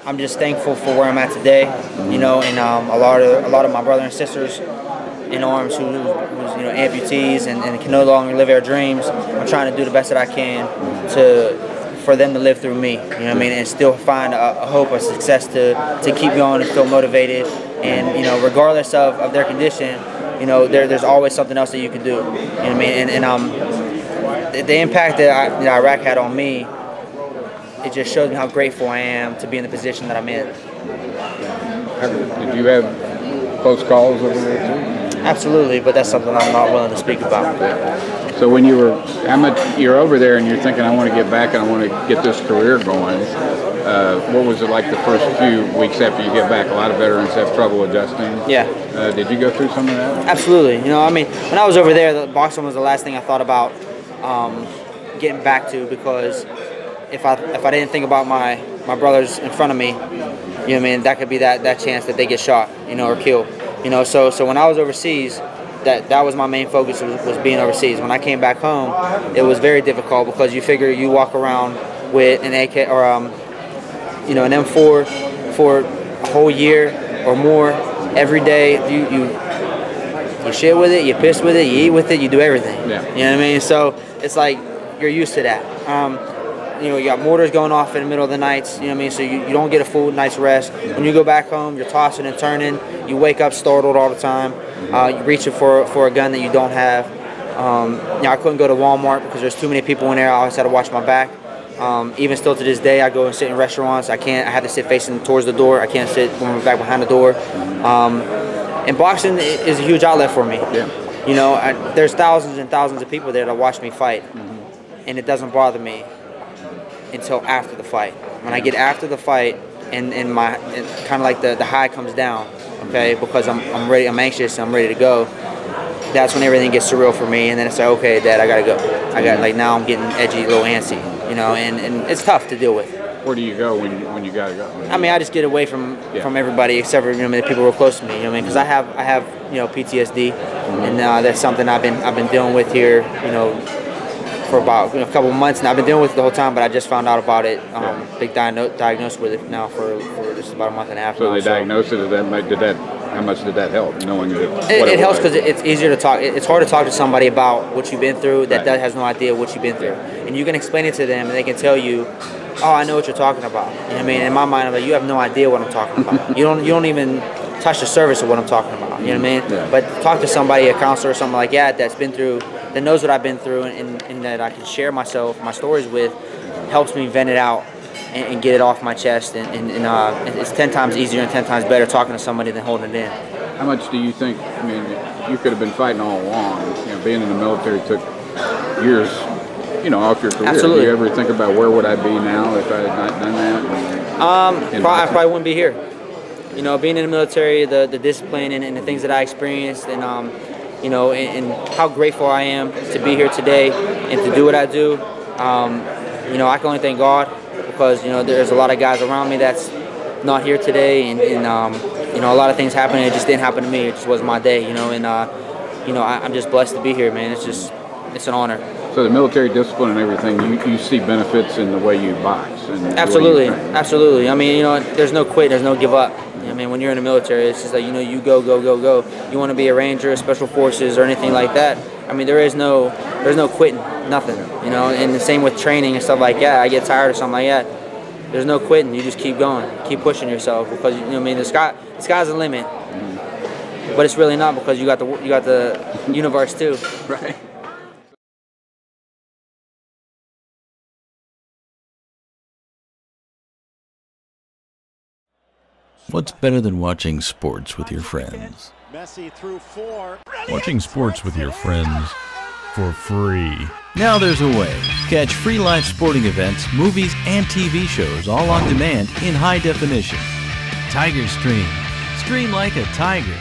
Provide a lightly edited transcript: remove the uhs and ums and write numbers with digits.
I'm just thankful for where I'm at today, you know, and a lot of my brothers and sisters in arms who's you know, amputees and can no longer live their dreams. I'm trying to do the best that I can for them to live through me, you know what I mean, and still find a hope, a success to keep going and feel motivated. And, you know, regardless of their condition, you know, there's always something else that you can do, you know what I mean, and the impact that Iraq had on me, it just shows me how grateful I am to be in the position that I'm in. Did you have close calls over there too? Absolutely, but that's something I'm not willing to speak about. So when you're over there and you're thinking, I want to get back and I want to get this career going, what was it like the first few weeks after you get back? A lot of veterans have trouble adjusting. Yeah. Did you go through some of that? Absolutely. You know, I mean, when I was over there, the boxing was the last thing I thought about getting back to, because if I didn't think about my brothers in front of me, you know what I mean, that could be that chance that they get shot, you know, or killed. You know, so when I was overseas, that was my main focus, was being overseas. When I came back home, it was very difficult, because you figure you walk around with an AK or you know, an M4 for a whole year or more every day. You shit with it, you piss with it, you eat with it, you do everything. Yeah. You know what I mean? So it's like you're used to that. You know, you got mortars going off in the middle of the nights, you know what I mean? So you don't get a full night's rest. When you go back home, you're tossing and turning. You wake up startled all the time. You're reaching for a gun that you don't have. You know, I couldn't go to Walmart because there's too many people in there. I always had to watch my back. Even still to this day, I go and sit in restaurants. I have to sit facing towards the door. I can't sit with my back behind the door. And boxing is a huge outlet for me. Yeah. You know, there's thousands and thousands of people there that watch me fight, and it doesn't bother me until after the fight. When I get after the fight, and kind of like the high comes down, okay, because I'm ready, I'm anxious, I'm ready to go. That's when everything gets surreal for me, and then it's like, okay, Dad, I gotta go. Like, now I'm getting edgy, a little antsy, you know, and it's tough to deal with. Where do you go when you gotta go? I mean, I just get away from everybody except for, you know, the people who are close to me. You know what I mean? Because I have you know, PTSD, and that's something I've been dealing with here, you know, for about a couple of months, and I've been dealing with it the whole time. But I just found out about it. Big diagnosed with it now for just about a month and a half. So now, they diagnosed it. How much did that help, knowing that? It helps because it's easier to talk. It's hard to talk to somebody about what you've been through that has no idea what you've been through, and you can explain it to them, and they can tell you, "Oh, I know what you're talking about." You know what I mean? In my mind, I'm like, "You have no idea what I'm talking about. You don't even touch the surface of what I'm talking about." You know what I mean? Yeah. But talk to somebody, a counselor or something like that, that's been through, that knows what I've been through, and that I can share my stories with, helps me vent it out and get it off my chest. And it's 10 times easier and 10 times better talking to somebody than holding it in. How much do you think? I mean, you could have been fighting all along. You know, being in the military took years, you know, off your career. Absolutely. Do you ever think about where would I be now if I had not done that? I probably wouldn't be here. You know, being in the military, the discipline and the things that I experienced, and you know, and how grateful I am to be here today and to do what I do. You know, I can only thank God, because, you know, there's a lot of guys around me that's not here today, and you know, a lot of things happened. It just didn't happen to me. It just wasn't my day, you know. And you know, I'm just blessed to be here, man. It's an honor. So the military discipline and everything, you see benefits in the way you box. And absolutely, absolutely. I mean, you know, there's no quit, there's no give up. I mean, when you're in the military, it's just like, you know, you go. You want to be a Ranger, Special Forces, or anything like that. I mean, there's no quitting, nothing. You know, and the same with training and stuff like that. I get tired or something like that. There's no quitting. You just keep going, keep pushing yourself, because, you know what I mean, the sky's the limit. But it's really not, because you got the universe too. Right. What's better than watching sports with your friends? Watching sports with your friends for free. Now there's a way. Catch free live sporting events, movies, and TV shows all on demand in high definition. Tiger Stream. Stream like a tiger.